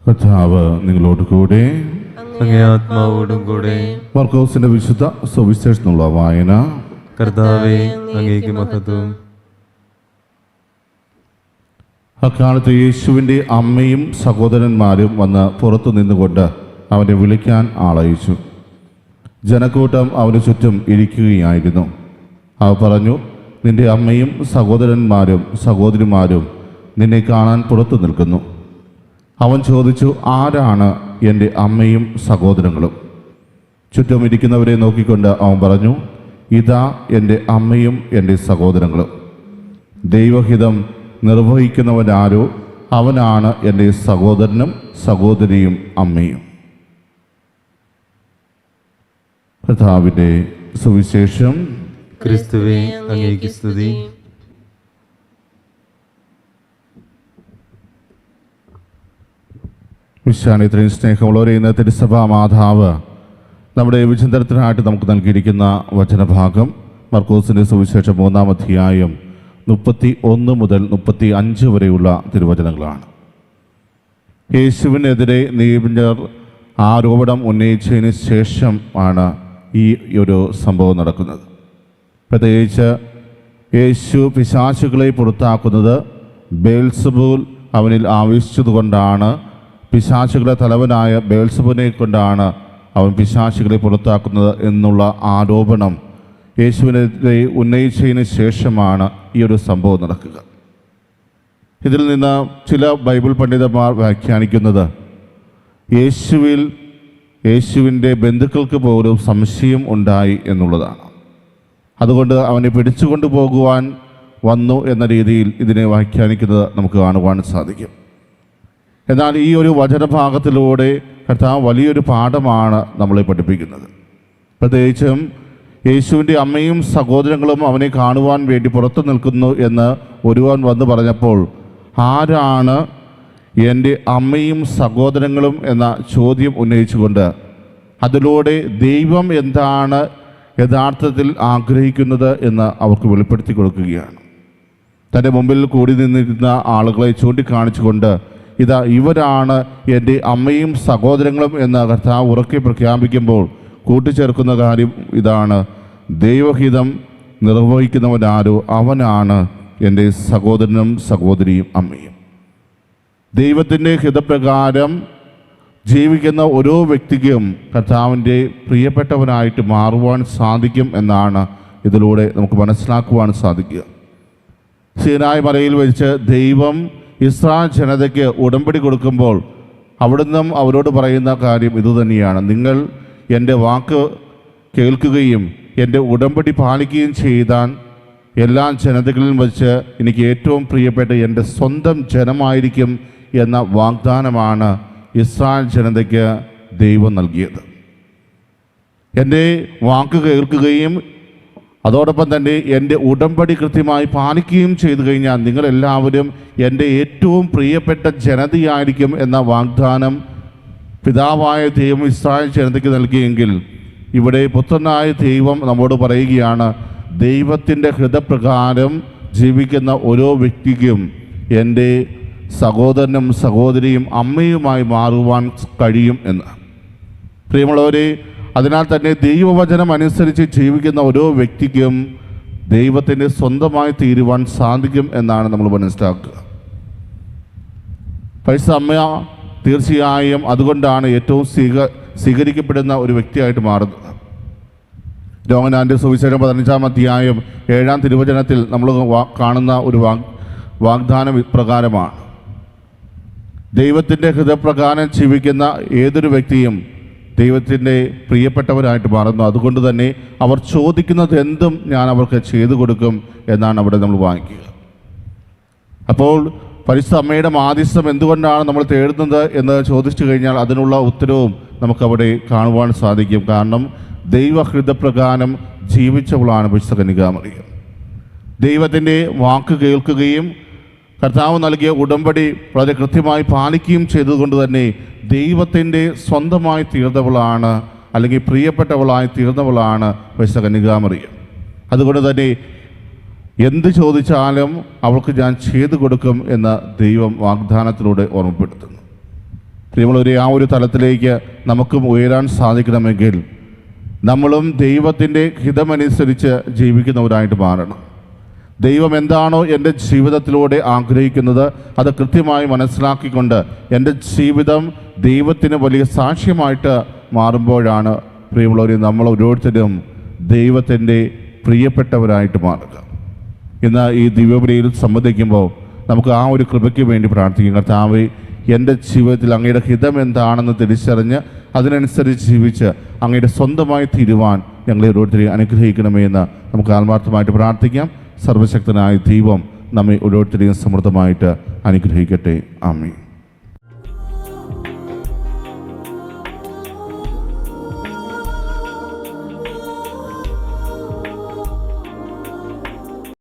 കർത്താവ് നിങ്ങളോട് കൂടെ, അങ്ങേ ആത്മാവോടും കൂടെ. മർക്കോസിന്റെ വിശുദ്ധ സുവിശേഷത്തിനുള്ള വായന. കർത്താവേ, അങ്ങേക്ക് മഹത്വം. അക്കാലത്ത് യേശുവിൻ്റെ അമ്മയും സഹോദരന്മാരും വന്ന് പുറത്തു നിന്നുകൊണ്ട് അവനെ വിളിക്കാൻ ആളയച്ചു. ജനക്കൂട്ടം അവന് ചുറ്റും ഇരിക്കുകയായിരുന്നു. അവ പറഞ്ഞു, നിന്റെ അമ്മയും സഹോദരന്മാരും സഹോദരിമാരും നിന്നെ കാണാൻ പുറത്തു നിൽക്കുന്നു. അവൻ ചോദിച്ചു, ആരാണ് എൻ്റെ അമ്മയും സഹോദരങ്ങളും? ചുറ്റും ഇരിക്കുന്നവരെ നോക്കിക്കൊണ്ട് അവൻ പറഞ്ഞു, ഇതാ എൻ്റെ അമ്മയും എൻ്റെ സഹോദരങ്ങളും. ദൈവഹിതം നിർവഹിക്കുന്നവനാരോ അവനാണ് എൻ്റെ സഹോദരനും സഹോദരിയും അമ്മയും. കർത്താവിൻ്റെ സുവിശേഷം. ക്രിസ്തുവേ, അങ്ങേക്ക് സ്തുതി. വിശ്വാനി ഇത്രയും സ്നേഹമുള്ളവരെ, ഇന്ന് തിരുസഭാ മാതാവ് നമ്മുടെ വിചിന്തനത്തിനായിട്ട് നമുക്ക് നൽകിയിരിക്കുന്ന വചനഭാഗം മർക്കോസിൻ്റെ സുവിശേഷം 3-ാം അധ്യായം 31 മുതൽ 35 വരെയുള്ള തിരുവചനങ്ങളാണ്. യേശുവിനെതിരെ നിയമജ്ഞർ ആരോപണം ഉന്നയിച്ചതിന് ശേഷം ആണ് ഈ ഒരു സംഭവം നടക്കുന്നത്. പ്രത്യേകിച്ച് യേശു പിശാചുകളെ പുറത്താക്കുന്നത് ബേൽസബൂൽ അവനിൽ ആവേശിച്ചതുകൊണ്ടാണ്. പിശാചുകളുടെ തലവനായ ബേൽസബൂലിനെ കൊണ്ടാണ് അവൻ പിശാചുകളെ പുറത്താക്കുന്നത് എന്നുള്ള ആരോപണം യേശുവിനെതിരെ ഉന്നയിച്ചതിന് ശേഷമാണ് ഈ ഒരു സംഭവം നടക്കുക. ഇതിൽ നിന്ന് ചില ബൈബിൾ പണ്ഡിതന്മാർ വ്യാഖ്യാനിക്കുന്നത് യേശുവിൻ്റെ ബന്ധുക്കൾക്ക് പോലും സംശയം ഉണ്ടായി എന്നുള്ളതാണ്. അതുകൊണ്ട് അവനെ പിടിച്ചുകൊണ്ടു പോകുവാൻ വന്നു എന്ന രീതിയിൽ ഇതിനെ വ്യാഖ്യാനിക്കുന്നത് നമുക്ക് കാണുവാൻ സാധിക്കും. എന്നാൽ ഈ ഒരു വചനഭാഗത്തിലൂടെ കർത്താവ് വലിയൊരു പാഠമാണ് നമ്മളെ പഠിപ്പിക്കുന്നത്. പ്രത്യേകിച്ചും യേശുവിൻ്റെ അമ്മയും സഹോദരങ്ങളും അവനെ കാണുവാൻ വേണ്ടി പുറത്തു നിൽക്കുന്നു എന്ന് ഒരുവൻ വന്ന് പറഞ്ഞപ്പോൾ, ആരാണ് എൻ്റെ അമ്മയും സഹോദരങ്ങളും എന്ന ചോദ്യം ഉന്നയിച്ചുകൊണ്ട് അതിലൂടെ ദൈവം എന്താണ് യഥാർത്ഥത്തിൽ ആഗ്രഹിക്കുന്നത് എന്ന് അവർക്ക് വെളിപ്പെടുത്തി കൊടുക്കുകയാണ്. തൻ്റെ മുമ്പിൽ കൂടി നിന്നിരുന്ന ആളുകളെ ചൂണ്ടിക്കാണിച്ചുകൊണ്ട്, ഇതാ ഇവരാണ് എൻ്റെ അമ്മയും സഹോദരങ്ങളും എന്ന് കർത്താവ് ഉറക്കെ പ്രഖ്യാപിക്കുമ്പോൾ കൂട്ടിച്ചേർക്കുന്ന കാര്യം ഇതാണ്: ദൈവഹിതം നിർവഹിക്കുന്നവനാരോ അവനാണ് എൻ്റെ സഹോദരനും സഹോദരിയും അമ്മയും. ദൈവത്തിൻ്റെ ഹിതപ്രകാരം ജീവിക്കുന്ന ഓരോ വ്യക്തിക്കും കർത്താവിൻ്റെ പ്രിയപ്പെട്ടവനായിട്ട് മാറുവാൻ സാധിക്കും എന്നാണ് ഇതിലൂടെ നമുക്ക് മനസ്സിലാക്കുവാൻ സാധിക്കുക. സീനായ് മലയിൽ വെച്ച് ദൈവം ഇസ്രായേൽ ജനതയ്ക്ക് ഉടമ്പടി കൊടുക്കുമ്പോൾ അവിടുന്ന് അവരോട് പറയുന്ന കാര്യം ഇതുതന്നെയാണ്: നിങ്ങൾ എൻ്റെ വാക്ക് കേൾക്കുകയും എൻ്റെ ഉടമ്പടി പാലിക്കുകയും ചെയ്താൽ എല്ലാ ജനതകളിലും വെച്ച് എനിക്ക് ഏറ്റവും പ്രിയപ്പെട്ട എൻ്റെ സ്വന്തം ജനമായിരിക്കും എന്ന വാഗ്ദാനമാണ് ഇസ്രായേൽ ജനതയ്ക്ക് ദൈവം നൽകിയത്. എൻ്റെ വാക്ക് കേൾക്കുകയും അതോടൊപ്പം തന്നെ എൻ്റെ ഉടമ്പടി കൃത്യമായി പാലിക്കുകയും ചെയ്തു കഴിഞ്ഞാൽ നിങ്ങളെല്ലാവരും എൻ്റെ ഏറ്റവും പ്രിയപ്പെട്ട ജനതയായിരിക്കും എന്ന വാഗ്ദാനം പിതാവായ ദൈവം ഇസ്രായേൽ ജനതയ്ക്ക് നൽകിയെങ്കിൽ, ഇവിടെ പുത്രനായ ദൈവം നമ്മോട് പറയുകയാണ്, ദൈവത്തിൻ്റെ ഹൃദയപ്രകാരം ജീവിക്കുന്ന ഓരോ വ്യക്തിക്കും എൻ്റെ സഹോദരനും സഹോദരിയും അമ്മയുമായി മാറുവാൻ കഴിയും എന്ന്. പ്രിയമുള്ളവരെ, അതിനാൽ തന്നെ ദൈവവചനം അനുസരിച്ച് ജീവിക്കുന്ന ഓരോ വ്യക്തിക്കും ദൈവത്തിൻ്റെ സ്വന്തമായി തീരുവാൻ സാധിക്കും എന്നാണ് നമ്മൾ മനസ്സിലാക്കുക. പരിശുദ്ധ അമ്മ തീർച്ചയായും അതുകൊണ്ടാണ് ഏറ്റവും സ്വീകരിക്കപ്പെടുന്ന ഒരു വ്യക്തിയായിട്ട് മാറുന്നത്. യോഹന്നാന്റെ സുവിശേഷം 15-ാം അധ്യായം 7-ാം തിരുവചനത്തിൽ നമ്മൾ കാണുന്ന ഒരു വാഗ്ദാനം പ്രകാരമാണ്: ദൈവത്തിൻ്റെ ഹൃദയപ്രകാരം ജീവിക്കുന്ന ഏതൊരു വ്യക്തിയും ദൈവത്തിൻ്റെ പ്രിയപ്പെട്ടവരായിട്ട് മാറുന്നു. അതുകൊണ്ട് തന്നെ അവർ ചോദിക്കുന്നത് എന്തും ഞാൻ അവർക്ക് ചെയ്തു കൊടുക്കും എന്നാണ് അവിടെ നമ്മൾ വാങ്ങിക്കുക. അപ്പോൾ പരിശുദ്ധ അമ്മയുടെ മാധ്യസ്ഥം എന്തുകൊണ്ടാണ് നമ്മൾ തേടുന്നത് എന്ന് ചോദിച്ചു കഴിഞ്ഞാൽ അതിനുള്ള ഉത്തരവും നമുക്കവിടെ കാണുവാൻ സാധിക്കും. കാരണം ദൈവഹൃദയപ്രകാരം ജീവിച്ചവളാണ് പരിശുദ്ധ കന്യകാമറിയം. ദൈവത്തിൻ്റെ വാക്ക് കേൾക്കുകയും കർത്താവ് നൽകിയ ഉടമ്പടി വളരെ കൃത്യമായി പാലിക്കുകയും ചെയ്തതുകൊണ്ട് തന്നെ ദൈവത്തിൻ്റെ സ്വന്തമായി തീർന്നവളാണ്, അല്ലെങ്കിൽ പ്രിയപ്പെട്ടവളായി തീർന്നവളാണ് പരിശുദ്ധ കന്യകാമറിയം. അതുകൊണ്ട് തന്നെ എന്ത് ചോദിച്ചാലും അവൾക്ക് ഞാൻ ചെയ്തു കൊടുക്കും എന്ന് ദൈവം വാഗ്ദാനത്തിലൂടെ ഓർമ്മപ്പെടുത്തുന്നു. പ്രിയമുള്ളവരെ, ആ ഒരു തലത്തിലേക്ക് നമുക്കും ഉയരാൻ സാധിക്കണമെങ്കിൽ നമ്മളും ദൈവത്തിൻ്റെ ഹിതമനുസരിച്ച് ജീവിക്കുന്നവരായിട്ട് മാറണം. ദൈവം എന്താണോ എൻ്റെ ജീവിതത്തിലൂടെ ആഗ്രഹിക്കുന്നത് അത് കൃത്യമായി മനസ്സിലാക്കിക്കൊണ്ട് എൻ്റെ ജീവിതം ദൈവത്തിന് വലിയ സാക്ഷ്യമായിട്ട് മാറുമ്പോഴാണ് പ്രിയമുള്ളവരെ നമ്മൾ ഓരോരുത്തരും ദൈവത്തിൻ്റെ പ്രിയപ്പെട്ടവരായിട്ട് മാറുക. ഇന്ന് ഈ ദിവ്യബലിയിൽ സംബന്ധിക്കുമ്പോൾ നമുക്ക് ആ ഒരു കൃപയ്ക്ക് വേണ്ടി പ്രാർത്ഥിക്കും. കർത്താവേ, എൻ്റെ ജീവിതത്തിൽ അങ്ങയുടെ ഹിതം എന്താണെന്ന് തിരിച്ചറിഞ്ഞ് അതിനനുസരിച്ച് ജീവിച്ച് അങ്ങയുടെ സ്വന്തമായി തീരുവാൻ ഞങ്ങളെ ഓരോരുത്തരെയും അനുഗ്രഹിക്കണമേ എന്ന് നമുക്ക് ആത്മാർത്ഥമായിട്ട് പ്രാർത്ഥിക്കാം. സർവശക്തനായ ദൈവം നമ്മെ ഓരോരുത്തരെയും സമൃദ്ധമായിട്ട് അനുഗ്രഹിക്കട്ടെ. ആമേൻ.